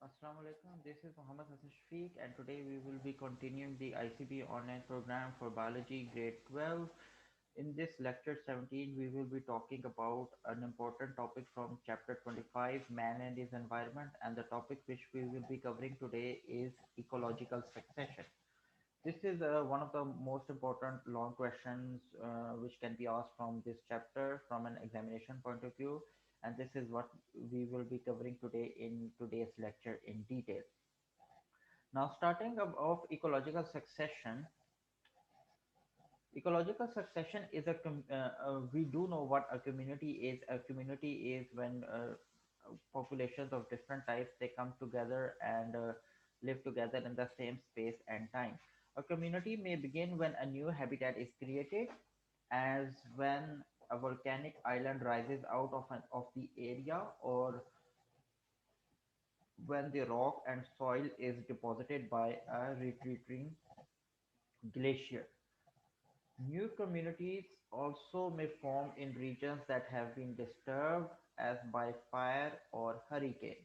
Assalamu alaikum. This is Muhammad Hassan Shafiq, and today we will be continuing the ICB online program for biology grade 12. In this lecture 17, we will be talking about an important topic from chapter 25, Man and His Environment, and the topic which we will be covering today is ecological succession. This is one of the most important long questions which can be asked from this chapter from an examination point of view, and this is what we will be covering today in today's lecture in detail. Now, starting of ecological succession, ecological succession is we do know what a community is. A community is when populations of different types they come together and live together in the same space and time. A community may begin when a new habitat is created, as when a volcanic island rises out of the area, or when the rock and soil is deposited by a retreating glacier. New communities also may form in regions that have been disturbed as by fire or hurricane.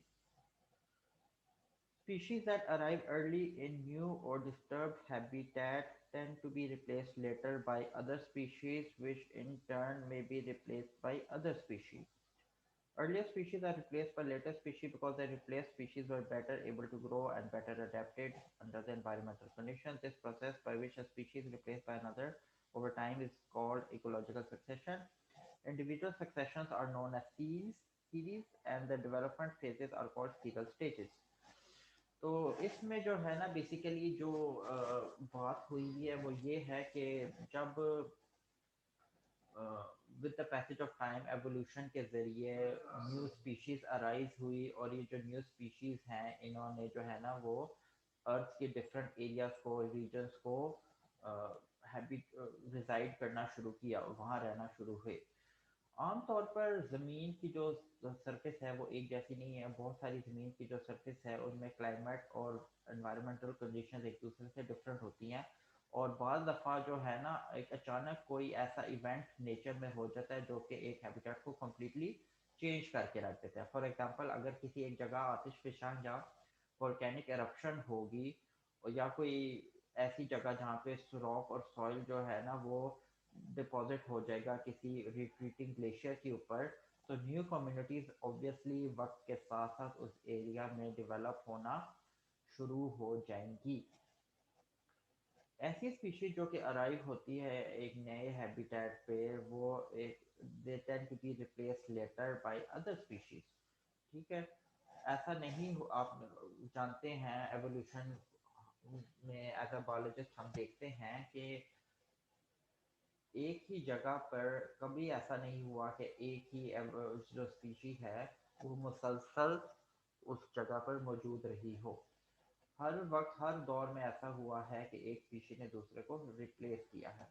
Species that arrive early in new or disturbed habitat tend to be replaced later by other species, which in turn may be replaced by other species. Earlier species are replaced by later species because the replaced species were better able to grow and better adapted under the environmental conditions. This process by which a species is replaced by another over time is called ecological succession. Individual successions are known as series, and the development phases are called serial stages. तो इसमें जो है ना basically जो बात हुई है वो ये है कि जब with the passage of time evolution के ज़रिए न्यू स्पीशीज अराइज हुई, और ये जो न्यू स्पीशीज हैं इन्होंने जो है ना वो अर्थ के डिफरेंट एरियाज को रीजन्स को हैबिट रिजाइड करना शुरू किया और वहाँ रहना शुरू हुए। आमतौर पर ज़मीन की जो सरफेस है वो एक जैसी नहीं है। बहुत सारी ज़मीन की जो सरफेस है उनमें क्लाइमेट और एनवायरमेंटल कंडीशंस एक दूसरे से डिफरेंट होती हैं, और बाद दफ़ा जो है ना एक अचानक कोई ऐसा इवेंट नेचर में हो जाता है जो कि एक हैबिटेट को कम्प्लीटली चेंज करके रख देता है। फॉर एग्जांपल, अगर किसी एक जगह आतिश फिशां या वोल्केनिक एरप्शन होगी, और या कोई ऐसी जगह जहाँ पे रॉक और सॉइल जो है ना वो डिपॉजिट हो जाएगा किसी रिट्रीटिंग ग्लेशियर के ऊपर, तो न्यू कम्युनिटीज ऑब्वियसली वक्त के साथ साथ उस एरिया में डेवलप होना शुरू हो जाएंगी। ऐसी स्पीशीज जो कि अराइव होती है एक नए हैबिटेट पे, वो एक they tend to be replace later by other species. ठीक है, ऐसा नहीं आप जानते हैं एवोल्यूशन में एज अ बायोलॉजिस्ट हम देखते हैं कि एक ही जगह पर कभी ऐसा नहीं हुआ कि एक ही जो स्पीशी है वो मुसलसल उस जगह पर मौजूद रही हो। हर वक्त हर दौर में ऐसा हुआ है कि एक स्पीशी ने दूसरे को रिप्लेस किया है,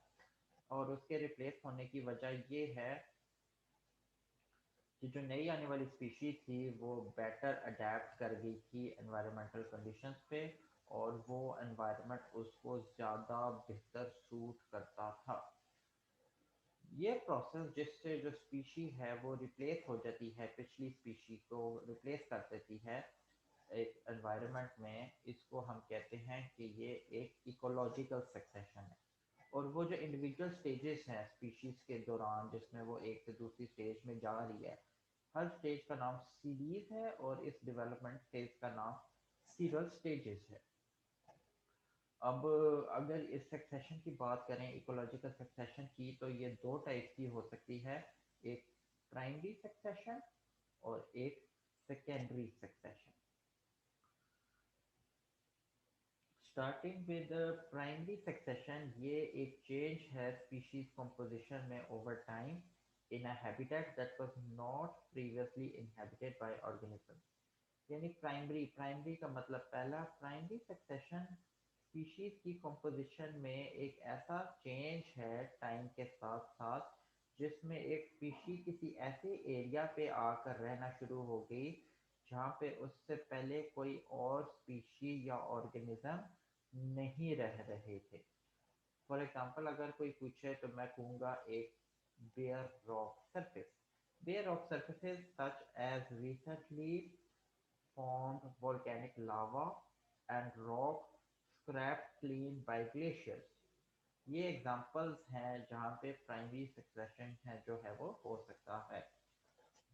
और उसके रिप्लेस होने की वजह ये है कि जो नई आने वाली स्पीशी थी वो बेटर अडेप्ट कर गई थी एनवायरमेंटल कंडीशंस पे, और वो एनवायरनमेंट उसको ज़्यादा बेहतर सूट करता था। ये प्रोसेस जिससे जो स्पीशी है वो रिप्लेस हो जाती है, पिछली स्पीशी को रिप्लेस कर देती है एक एनवायरनमेंट में, इसको हम कहते हैं कि ये एक इकोलॉजिकल सक्सेशन है। और वो जो इंडिविजुअल स्टेजेस हैं स्पीशीज के दौरान जिसमें वो एक से दूसरी स्टेज में जा रही है, हर स्टेज का नाम सीरीज है, और इस डेवलपमेंट फेज का नाम सीरल स्टेजेस है। अब अगर इस सक्सेशन की बात करें इकोलॉजिकल सक्सेशन की, तो ये दो टाइप की हो सकती है। एक प्राइमरी सक्सेशन और एक secondary succession. Starting with primary succession, ये एक चेंज है स्पीशीज कंपोजिशन में over time in a habitat that was not previously inhabited bye organism. यानी प्राइमरी प्राइमरी का मतलब पहला प्राइमरी सक्सेशन स्पीशीज की कंपोजिशन में एक ऐसा चेंज है टाइम के साथ साथ जिसमें एक स्पीशी किसी ऐसे एरिया पे आकर रहना शुरू हो गई जहाँ पे उससे पहले कोई और स्पीशी या ऑर्गेनिज्म नहीं रह रहे थे। फॉर एग्जांपल, अगर कोई पूछे तो मैं कहूँगा एक bare rock surface. Bare rock surfaces such as recently formed volcanic lava and rock scraped clean by glaciers. ये एग्जांपल्स हैं जहाँ पे प्राइमरी सक्सेशन है जो है वो हो सकता है।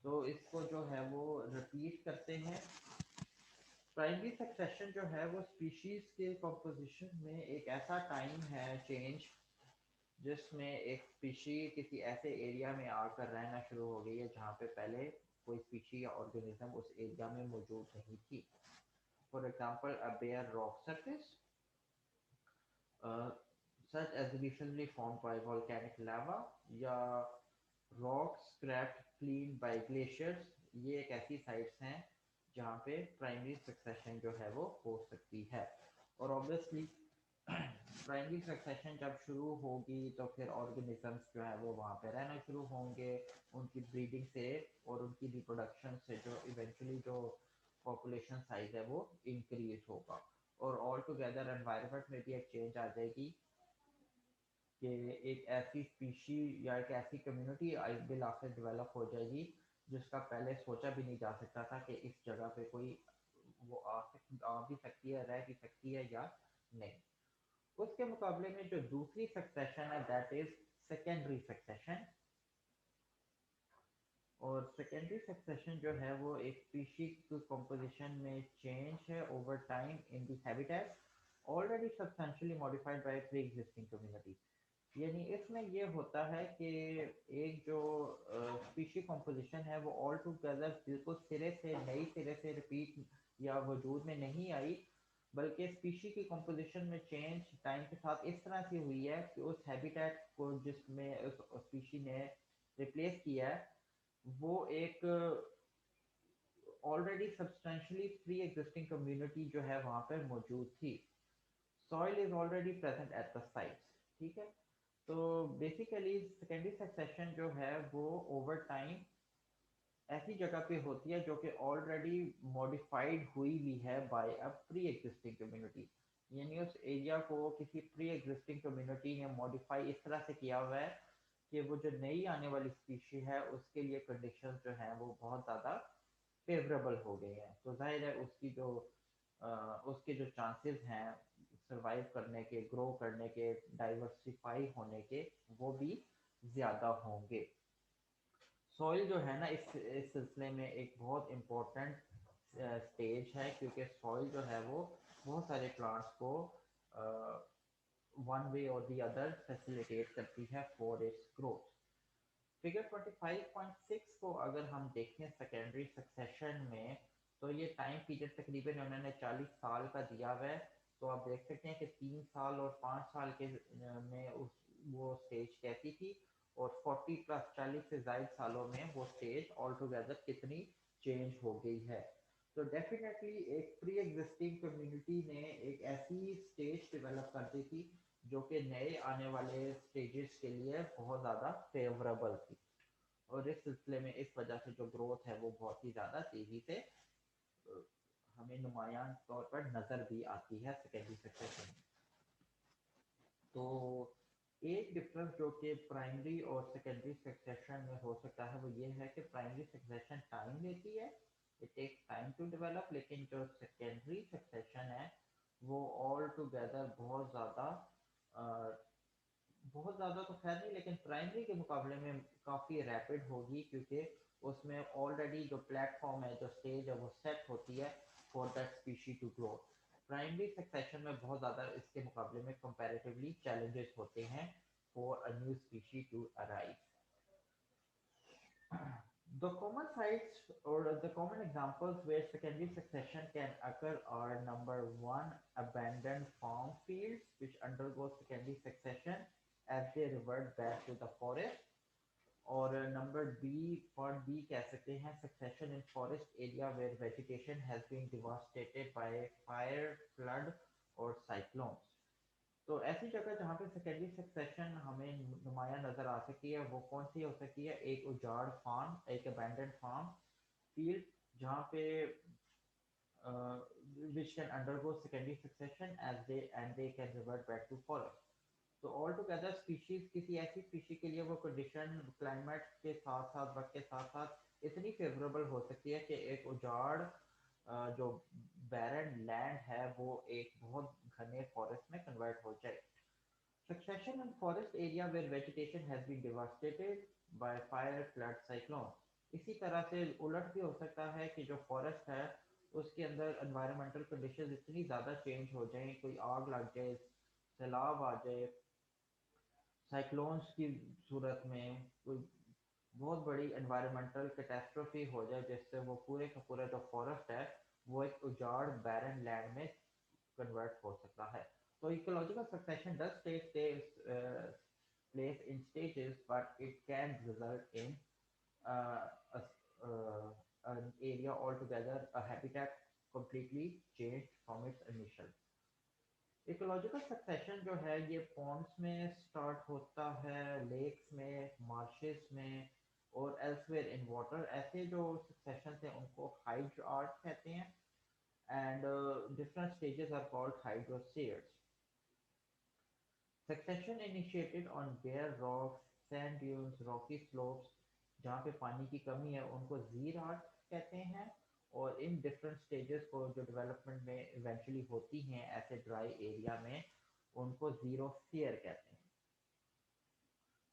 तो इसको जो है वो रिपीट करते हैं। प्राइमरी सक्सेशन जो है वो स्पीशीज के कंपोजिशन में एक ऐसा टाइम है चेंज जिसमें एक स्पीशी किसी ऐसे एरिया में आकर रहना शुरू हो गई है जहाँ पे पहले कोई स्पीशी या ऑर्गेनिज्म उस एरिया में मौजूद नहीं थी। For example a bare rock surface such as recently formed by volcanic lava या rock scraped clean by glaciers, ये एक ऐसी साइट्स हैं जहाँ पे प्राइमरी सक्सेशन जो है वो हो सकती है। और ऑब्वियसली प्राइमरी सक्सेशन जब शुरू होगी तो फिर ऑर्गेनिजम्स जो है वो वहाँ पे रहना शुरू होंगे, उनकी ब्रीडिंग से और उनकी रिप्रोडक्शन से जो इवेंचुअली जो पॉपुलेशन साइज है वो इंक्रीज होगा। और ऑल टुगेदर एनवायरनमेंट में भी एक चेंज आ जाएगी कि एक ऐसी स्पीशी या एक ऐसी कम्युनिटी बिल आकर डेवलप हो जाएगी जिसका पहले सोचा भी नहीं जा सकता था कि इस जगह पे कोई वो आ भी सकती है, रह भी सकती है या नहीं। उसके मुकाबले में जो दूसरी सक्सेशन है दैट इज सेकेंडरी सक्सेशन। और सेकेंडरी सक्सेशन जो है वो एक स्पीशी की कंपोजिशन में चेंज है over time in the habitat already substantially modified by pre existing community. यानी इसमें ये होता है कि एक जो स्पीशी कंपोजिशन है वो ऑल टुगेदर बिल्कुल सिरे से रिपीट या वजूद में नहीं आई, बल्कि स्पीशी की कंपोजिशन में चेंज टाइम के साथ इस तरह से हुई है कि उस हैबिटेट को जिसमें उस स्पीशी ने रिप्लेस किया है वो एक already substantially pre existing community जो है वहाँ पर मौजूद थी। Soil is already present at the sites. ठीक है। तो बेसिकली सेकेंडरी सक्सेशन जो है वो ओवर टाइम ऐसी जगह पे होती है जो कि ऑलरेडी मॉडिफाइड हुई भी है by a pre existing community. यानी उस एरिया को किसी प्री एग्जिस्टिंग कम्युनिटी ने मॉडिफाई इस तरह से किया हुआ है कि वो जो नई आने वाली स्पीशी है उसके लिए कंडीशंस जो हैं वो बहुत ज़्यादा फेवरेबल हो गए हैं। तो जाहिर है उसकी जो उसके जो चांसेस हैं सरवाइव करने के, ग्रो करने के, डाइवर्सिफाई होने के, वो भी ज़्यादा होंगे। सॉइल जो है ना इस सिलसिले में एक बहुत इम्पोर्टेंट स्टेज है क्योंकि सॉइल जो है वो बहुत सारे प्लांट्स को वन वे और दी अदर फैसिलिटेट करती है फॉर इट्स ग्रोथ। फिगर 25.6 को अगर हम देखें सेकेंडरी सक्सेशन में तो ये टाइम पीरियड तकरीबन उन्होंने 40 साल का दिया हुआ है। तो आप देख सकते हैं कि 3 साल और 5 साल के में उस वो स्टेज कैसी थी और 40 प्लस 40 से ज्यादा सालों में वो स्टेज ऑल टुगेदर कितनी चेंज हो गई है। तो डेफिनेटली एक प्री एग्जिस्टिंग कम्युनिटी ने एक ऐसी स्टेज डेवलप कर दी थी जो कि नए आने वाले स्टेजेस के लिए बहुत ज़्यादा फेवरेबल थी। और इस सिलसिले में इस वजह से जो ग्रोथ है वो बहुत ही ज़्यादा तेज़ी से हमें नुमायां तौर पर नज़र भी आती है सेकेंडरी सक्सेशन में। तो एक डिफरेंस जो कि प्राइमरी और सेकेंडरी सक्सेशन में हो सकता है वो ये है कि प्राइमरी सक्सेशन टाइम लेती है, it takes time to develop, लेकिन जो सेकेंडरी सक्सेशन है वो ऑल टुगेदर बहुत ज़्यादा तो खैर नहीं, लेकिन प्राइमरी के मुकाबले में काफ़ी रैपिड होगी क्योंकि उसमें ऑलरेडी जो प्लेटफॉर्म है, जो स्टेज है वो सेट होती है for that species to grow. Primary succession में बहुत ज़्यादा इसके मुकाबले में कंपैरेटिवली चैलेंजेस होते हैं for a new species to arrive. The common sites or the common examples where secondary succession can occur are number one, abandoned farm fields which undergo secondary succession as they revert back to the forest. और number B, part B कह सकते हैं, succession in forest area where vegetation has been devastated by fire, flood और cyclones. तो ऐसी जगह जहाँ पे सेकेंडरी सक्सेशन हमें नुमाया नजर आ सकती है वो कौन सी हो सकती है? एक उजाड़ फार्म, एक अबैंडन फार्म फील्ड जहाँ पे which can undergo secondary succession as they can revert back to forest. तो ऑल टुगेदर स्पीशीज किसी ऐसी स्पीशी के लिए वो कंडीशन क्लाइमेट के साथ साथ वक्त के साथ साथ इतनी फेवरेबल हो सकती है कि एक उजाड़ जो बैरन लैंड है वो एक बहुत घने फॉरेस्ट में कन्वर्ट हो जाए. Succession in forest area where vegetation has been devastated by fire, flood, cyclone. इसी तरह से उलट भी हो सकता है कि जो फॉरेस्ट है उसके अंदर एनवायरमेंटल कंडीशंस इतनी ज़्यादा चेंज हो जाएं, कोई आग लग जाए, सैलाब आ जाए, साइक्लोन्स की सूरत में कोई बहुत बड़ी एनवायरमेंटल कैटास्ट्रोफी हो जाए जिससे वो पूरे का पूरा जो फॉरेस्ट है वो एक उजाड़ बैरन लैंड में कन्वर्ट हो सकता है. तो ecological succession does take place in stages, but it can result in an area altogether, a habitat completely changed from its initial. Ecological succession जो है ये पॉन्ड्स में स्टार्ट होता है, लेक्स में, मार्शेस में और एल्सवेयर इन वाटर. ऐसे जो सक्सेशन है उनको हाइड्रार्ट कहते हैं. And different stages are called hydrospheres. Succession initiated on bare rocks, sand dunes, rocky slopes, जहाँ पे पानी की कमी है उनको ज़ीराट कहते हैं. और इन डिफरेंट स्टेजेस को जो डेवलपमेंट में इवेंचुअली होती हैं ऐसे ड्राई एरिया में उनको जीरोस्फीयर कहते हैं.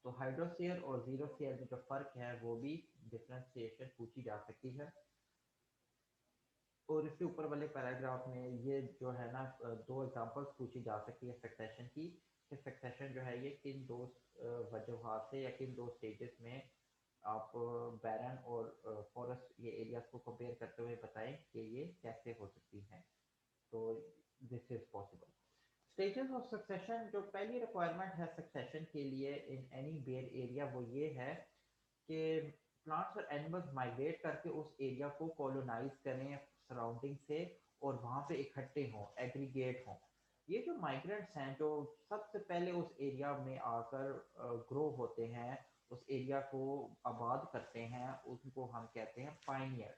तो हाइड्रोस्फीयर और जीरोस्फीयर में जो फ़र्क है वो भी डिफरेंशिएशन पूछी जा सकती है. और इसके ऊपर वाले पैराग्राफ में ये जो है ना दो एग्जांपल्स पूछी जा सकती है सक्सेशन की, कि सक्सेशन जो है ये किन दो वजूहात से या किन दो स्टेजेस में आप बैरन और फॉरेस्ट ये एरियाज को कंपेयर करते हुए बताएं कि ये कैसे हो सकती हैं. तो this is possible. Stages of succession, जो पहली रिक्वायरमेंट है सक्सेशन के लिए इन एनी बेयर एरिया वो ये है कि प्लांट्स और एनिमल्स माइग्रेट करके उस एरिया को कॉलोनाइज करें सराउंडिंग से और वहाँ पे इकट्ठे हों, एग्रीगेट हों. ये जो माइग्रेंट्स हैं जो सबसे पहले उस एरिया में आकर ग्रो होते हैं, उस एरिया को आबाद करते हैं, उनको हम कहते हैं पाइनियर्स.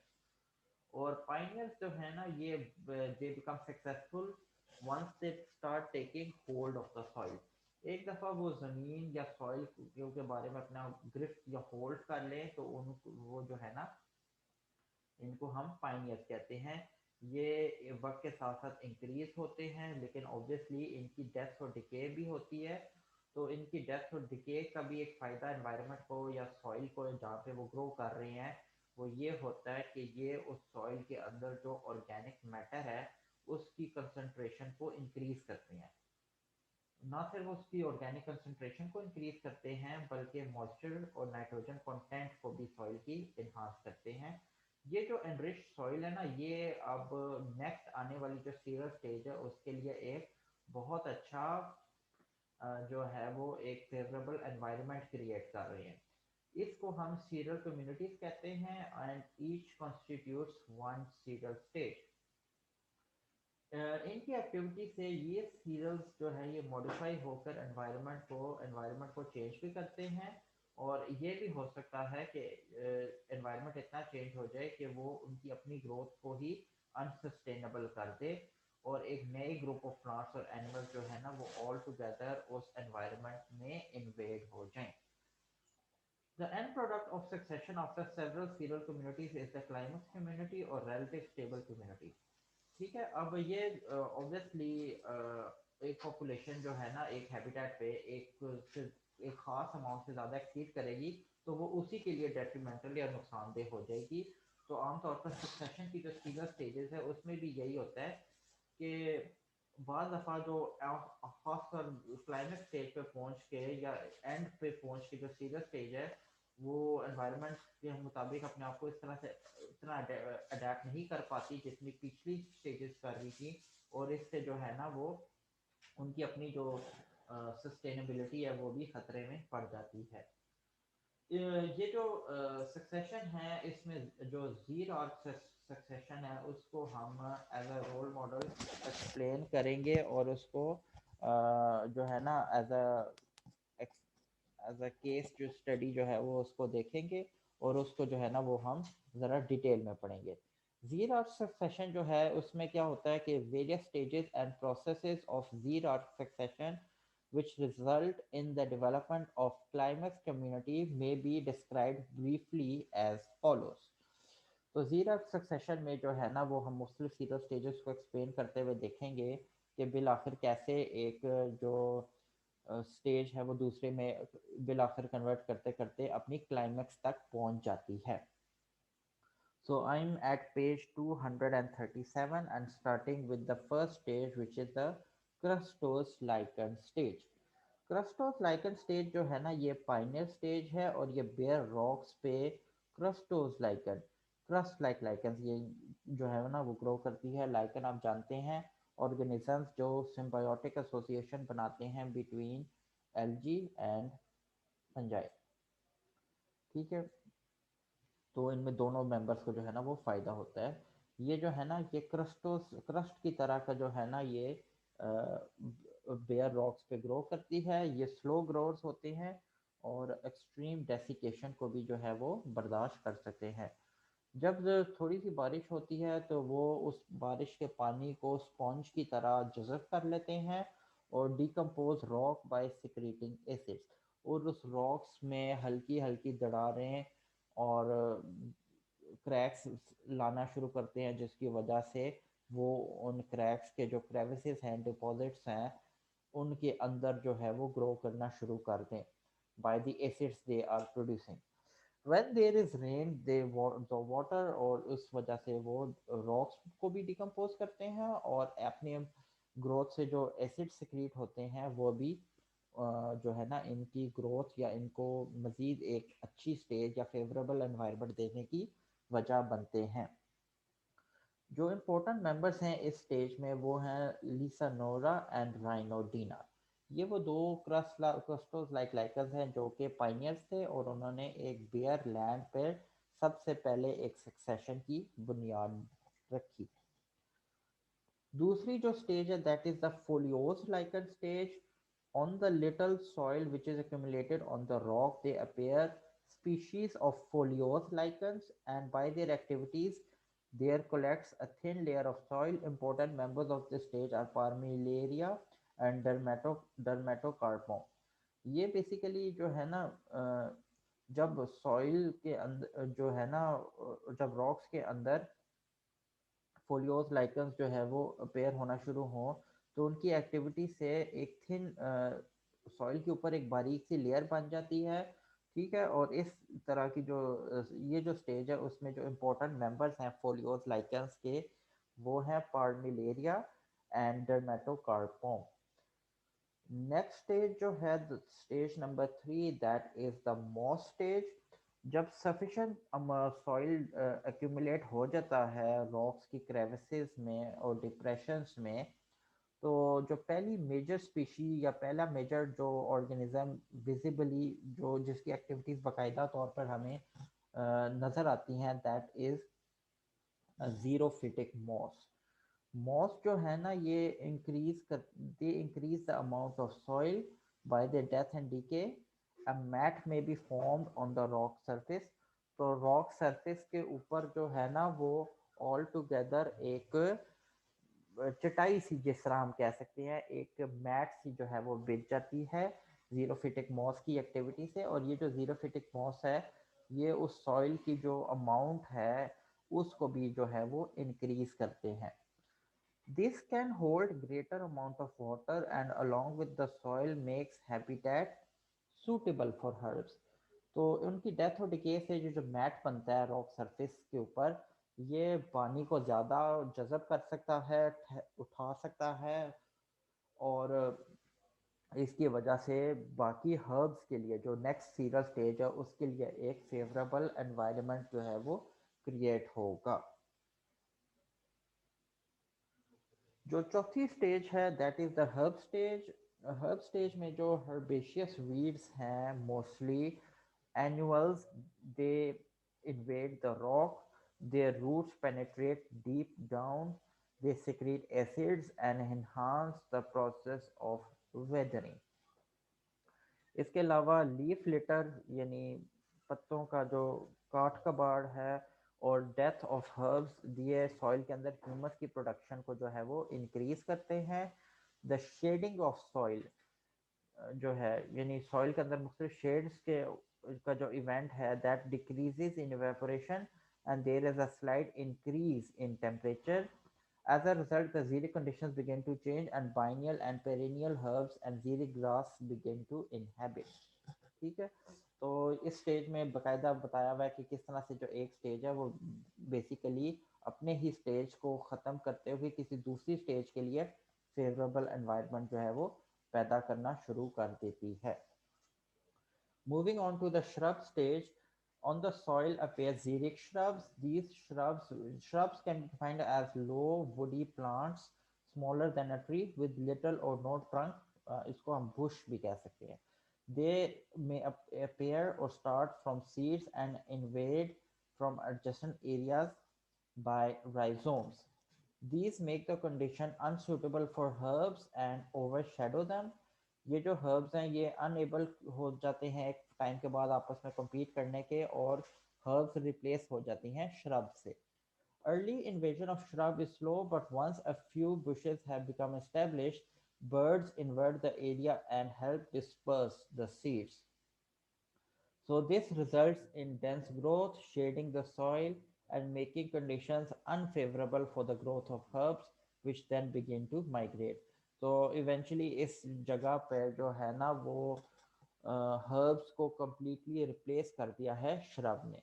और पाइनियर्स जो है ना ये they become successful once they start taking hold of the soil. एक दफ़ा वो ज़मीन या सॉइल के बारे में अपना ग्रिफ्ट या होल्ड कर लें तो उन वो जो है ना इनको हम पाइनियर्स कहते हैं. ये वक्त के साथ साथ इंक्रीज होते हैं लेकिन ऑब्वियसली इनकी डेथ और डिके भी होती है. तो इनकी डेथ और डिके का भी एक फ़ायदा एनवायरनमेंट को या सॉइल को जहाँ पे वो ग्रो कर रहे हैं वो ये होता है कि ये उस सॉइल के अंदर जो ऑर्गेनिक मैटर है उसकी कंसंट्रेशन को इंक्रीज करते हैं. ना सिर्फ उसकी ऑर्गेनिक कंसंट्रेशन को इंक्रीज करते हैं बल्कि मॉइस्चर और नाइट्रोजन कंटेंट को भी सॉइल की इन्हांस करते हैं. ये जो एनरिच सॉइल है ना ये अब नेक्स्ट आने वाली जो सीरियल स्टेज है उसके लिए एक बहुत अच्छा जो है वो एक फेवरेबल एनवायरनमेंट क्रिएट कर रहे हैं. इसको हम सीरियल कम्युनिटीज कहते हैं and each constitutes one serial stage. इनकी एक्टिविटी से ये सीरियल्स जो है ये मॉडिफाई होकर एनवायरनमेंट को चेंज भी करते हैं. और ये भी हो सकता है कि एनवायरनमेंट इतना चेंज हो जाए कि वो उनकी अपनी ग्रोथ को ही अनसस्टेनेबल कर दे और एक नए ग्रुप ऑफ प्लांट्स और एनिमल्स जो है ना वो ऑल टुगेदर उस एनवायरनमेंट में इन्वेड हो जाएं. The end product of succession after several serial communities is the climax community or relative stable community. ठीक है. अब ये ऑब्वियसली एक पॉपुलेशन जो है ना एक हैबिटेट पे एक खास अमाउंट से ज़्यादा एक्सीड करेगी तो वो उसी के लिए डेट्रीमेंटल या नुकसानदेह हो जाएगी. तो आमतौर पर सक्सेशन की जो सीनियर स्टेजेस है उसमें भी यही होता है कि बाद दफ़ा जो खासकर क्लाइमेक्स स्टेज पे पहुंच के या एंड पे पहुंच के जो सीरियस स्टेज है वो एनवायरनमेंट के मुताबिक अपने आप को इस तरह से इतना अडेप्ट नहीं कर पाती जितनी पिछली स्टेजेस कर रही थी. और इससे जो है ना वो उनकी अपनी जो सस्टेनेबिलिटी है वो भी खतरे में पड़ जाती है. ये जो सक्सेशन है इसमें जो जीर और सक्सेशन है उसको हम as a role model explain करेंगे और उसको जो है ना एज अ केस जो स्टडी जो है वो उसको देखेंगे और उसको जो है ना वो हम ज़रा डिटेल में पढ़ेंगे. जीर आर्ट सक्सेशन जो है उसमें क्या होता है कि various stages and processes of xerarch succession which result in the development of climax community may be described briefly as follows. तो ज़ीरो सक्सेशन में जो है ना वो हम मुख्तलिफ सीरियल स्टेजेस को एक्सप्लेन करते हुए देखेंगे कि बिल आखिर कैसे एक जो स्टेज है वो दूसरे में बिल आखिर कन्वर्ट करते करते अपनी क्लाइमैक्स तक पहुंच जाती है. So I'm at page 237 and starting with the first stage, which is the crustose lichen stage. Crustose lichen stage जो है ना ये पाइनियर स्टेज है और ये बेयर रॉक्स पे क्रस्टोस लाइकन क्रस्ट लाइकन ये जो है ना वो ग्रो करती है. लाइकन आप जानते हैं ऑर्गेनिजम्स जो सिम्बायोटिक एसोसिएशन बनाते हैं बिटवीन एल्गी एंड फंजाई. ठीक है, तो इनमें दोनों मेंबर्स को जो है ना वो फ़ायदा होता है. ये जो है ना ये क्रस्ट की तरह का जो है ना ये बेयर रॉक्स पे ग्रो करती है. ये स्लो ग्रोअर्स होते हैं और एक्सट्रीम डेसिकेशन को भी जो है वो बर्दाश्त कर सकते हैं. जब थोड़ी सी बारिश होती है तो वो उस बारिश के पानी को स्पॉन्ज की तरह जज़ब कर लेते हैं और decompose rock by secreting acids. और उस रॉक्स में हल्की हल्की दरारें और क्रैक्स लाना शुरू करते हैं जिसकी वजह से वो उन क्रैक्स के जो क्रेविसेस हैं डिपॉजिट्स हैं उनके अंदर जो है वो ग्रो करना शुरू कर दें by the acids they are producing. When there is rain they the water और उस वजह से वो रॉक्स को भी डिकम्पोज करते हैं और अपने ग्रोथ से जो एसिड सिक्रीट होते हैं वो भी जो है ना इनकी ग्रोथ या इनको मज़ीद एक अच्छी स्टेज या फेवरेबल एनवायरनमेंट देने की वजह बनते हैं. जो इम्पोर्टेंट मेंबर्स हैं इस स्टेज में वो हैं लिसानोरा एंड राइनोडीना. ये वो दो क्रस्टोस लाइकन्स हैं जो कि पाइनियर्स थे और उन्होंने एक बेयर लैंड पर सबसे पहले एक सक्सेशन की बुनियाद रखी. दूसरी जो स्टेज है that is the foliose lichen stage. On the little soil which is accumulated on the rock, they appear species of foliose lichens, and by their activities, there collects a thin layer of soil. Important members of this stage are Parmillaria and Dermatocarpon. ये basically जो है ना जब soil के अंदर जो है ना जब रॉक्स के अंदर फोलियोस लाइकन्स जो है वो अपेयर होना शुरू हो तो उनकी एक्टिविटी से एक थिन सॉइल के ऊपर एक बारीक सी लेयर बन जाती है. ठीक है, और इस तरह की जो ये जो स्टेज है उसमें जो इम्पोर्टेंट मेंबर्स हैं फोलियोस लाइकन्स के वो हैं Parmelia and Dermatocarpon. Next stage जो है stage number 3 that is the moss stage. जब सफिशेंट सॉइल एक्यूमुलेट हो जाता है रॉक्स की क्रेविसेस में और डिप्रेशंस में तो जो पहली मेजर स्पीशी या पहला मेजर जो ऑर्गेनिज्म विजिबली जो जिसकी एक्टिविटीज बाकायदा तौर पर हमें नज़र आती हैं that is xerophytic moss. Moss जो है ना ये इंक्रीज कर दे increase the amount of soil by the death and decay. A mat may be formed on the rock surface. तो रॉक सरफेस के ऊपर जो है ना वो ऑल टुगेदर एक चटाई सी जिस तरह हम कह सकते हैं एक मैट सी जो है वो बिछ जाती है जीरोफिटिक मॉस की एक्टिविटी से. और ये जो जीरोफिटिक मॉस है ये उस सॉइल की जो अमाउंट है उसको भी जो है वो इंक्रीज करते हैं. This can hold greater amount of water and along with the soil makes habitat suitable for herbs. तो उनकी डेथ और डिके से जो मैट बनता है रॉक सरफेस के ऊपर ये पानी को ज़्यादा जज़ब कर सकता है उठा सकता है और इसकी वजह से बाकी हर्ब्स के लिए जो नेक्स्ट सीरल स्टेज है उसके लिए एक फेवरेबल एनवायरनमेंट जो है वो क्रिएट होगा. जो चौथी स्टेज है that is the herb stage. Herb stage में जो हर्बेशियस वीड्स हैं mostly annuals they invade the rock. Their roots penetrate deep down. They secrete acids and enhance the process of weathering. इसके अलावा leaf litre यानी पत्तों का जो काट कबाड़ है और डेथ ऑफ हर्ब्स दिए सॉइल के अंदर ह्यूमस की प्रोडक्शन को जो है वो इंक्रीज करते हैं. द शेडिंग ऑफ सॉइल जो है यानी सॉइल के अंदर मुख्तलिफ शेड्स के का जो इवेंट है that decreases in evaporation and there is a slight increase in temperature. As a result, the xeric conditions begin to change and biennial and perennial herbs and xeric grass begin to inhabit. ठीक है, तो इस stage में बकायदा बताया हुआ है कि किस तरह से जो एक स्टेज है वो बेसिकली अपने ही स्टेज को ख़त्म करते हुए किसी दूसरी स्टेज के लिए फेवरेबल एनवायरनमेंट जो है वो पैदा करना शुरू कर देती है. Moving on to the shrub stage, on the soil appear xeric shrubs. These shrubs can be defined as low woody plants, smaller than a tree, with little or no trunk. इसको हम bush भी कह सकते हैं. They may appear or start from seeds and invade from adjacent areas by rhizomes. These make the condition unsuitable for herbs and overshadow them. ये जो herbs हैं ये unable हो जाते हैं एक टाइम के बाद आपस में compete करने के, और herbs replace हो जाती हैं shrub से. Early invasion of shrub is slow, but once a few bushes have become established, birds invade the area and help disperse the seeds. So this results in dense growth, shading the soil and making conditions unfavorable for the growth of herbs, which then begin to migrate. तो eventually इस जगह पे जो है ना वो herbs को completely replace कर दिया है shrub ने.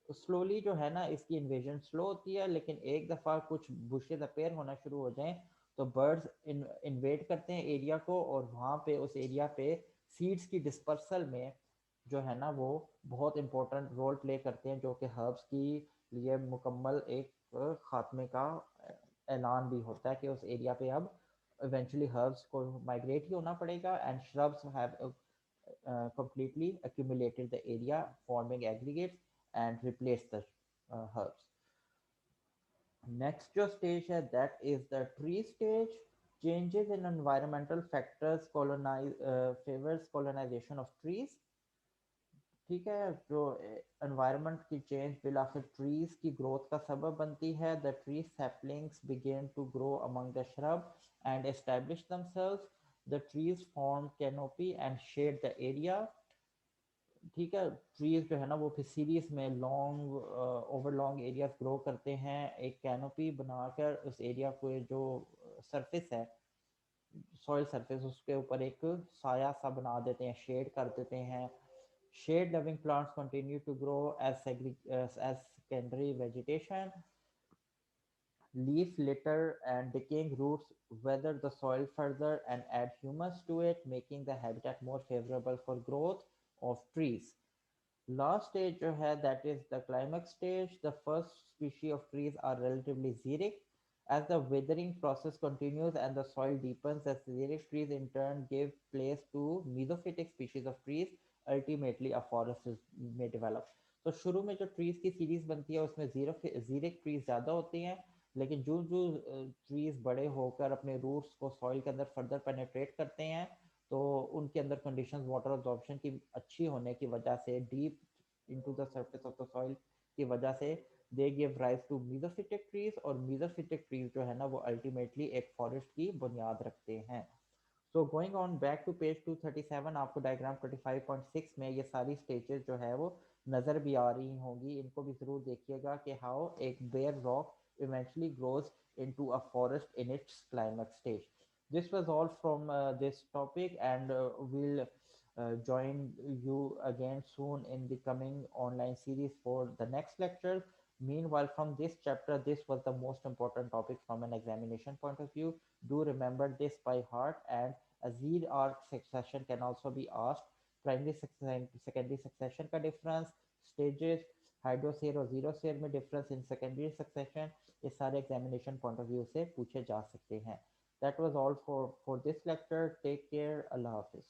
स्लोली जो है ना इसकी इन्वेजन स्लो होती है, लेकिन एक दफ़ा कुछ बुशेज अपेयर होना शुरू हो जाएं तो बर्ड्स इन्वेट करते हैं एरिया को, और वहाँ पे उस एरिया पे सीड्स की डिस्पर्सल में जो है ना वो बहुत इंपॉर्टेंट रोल प्ले करते हैं, जो कि हर्ब्स की लिए मुकम्मल एक खात्मे का ऐलान भी होता है कि उस एरिया पे अब इवेंचुअली हर्ब्स को माइग्रेट ही होना पड़ेगा, and shrubs have completely accumulated the area, forming aggregates and replace the herbs. Next जो stage है that is the tree stage. Changes in environmental factors favors colonization of trees. ठीक है, जो environment की change बिल आखिर ट्रीज की growth का सबब बनती है. The tree saplings begin to grow among the shrub and establish themselves. The trees form canopy and shade the area. ठीक है, ट्रीज जो है ना वो फिर सीरीज में long over long areas grow करते हैं, एक कैनोपी बनाकर उस एरिया को जो सरफेस है सॉइल सरफेस उसके ऊपर एक साया सा बना देते हैं, शेड कर देते हैं. Shade loving plants continue to grow as secondary vegetation. Leaf litter and decaying roots weather the soil further and add humus to it, making the habitat more favorable for growth of trees. Last stage जो है that is the climax stage. The first species of trees are relatively xeric. As the weathering process continues and the soil deepens, the xeric trees in turn give place to mesophytic species of trees. Ultimately, a forest may develop. तो शुरू में जो trees की series बनती है उसमें जीरिक trees ज़्यादा होती हैं, लेकिन जो जो ट्रीज बड़े होकर अपने रूट्स को सॉइल के अंदर फर्दर पेनेट्रेट करते हैं तो उनके अंदर कंडीशंस वाटर अब्जॉर्प्शन की अच्छी होने की वजह से, deep into the surface of the soil की वजह से, they give rise to mesophytic trees, और मेसोफिटिक ट्रीज जो है ना वो अल्टीमेटली एक फॉरेस्ट की बुनियाद रखते हैं. So going on back to page 237, आपको डायग्राम 25.6 में ये सारी स्टेजेस जो है वो नज़र भी आ रही होंगी. इनको भी ज़रूर देखिएगा कि हाउ एक bare rock eventually grows into a forest in its climax stage. This was all from this topic, and we'll join you again soon in the coming online series for the next lecture. Meanwhile, from this chapter, this was the most important topic from an examination point of view. Do remember this by heart, and a Z-arc succession can also be asked. Primary succession, secondary succession का difference, stages, हाइड्रोसेयर और zero share में difference in secondary succession, ये सारे examination point of view से पूछे जा सकते हैं. That was all for this lecture. Take care. अल्लाह हाफिज़.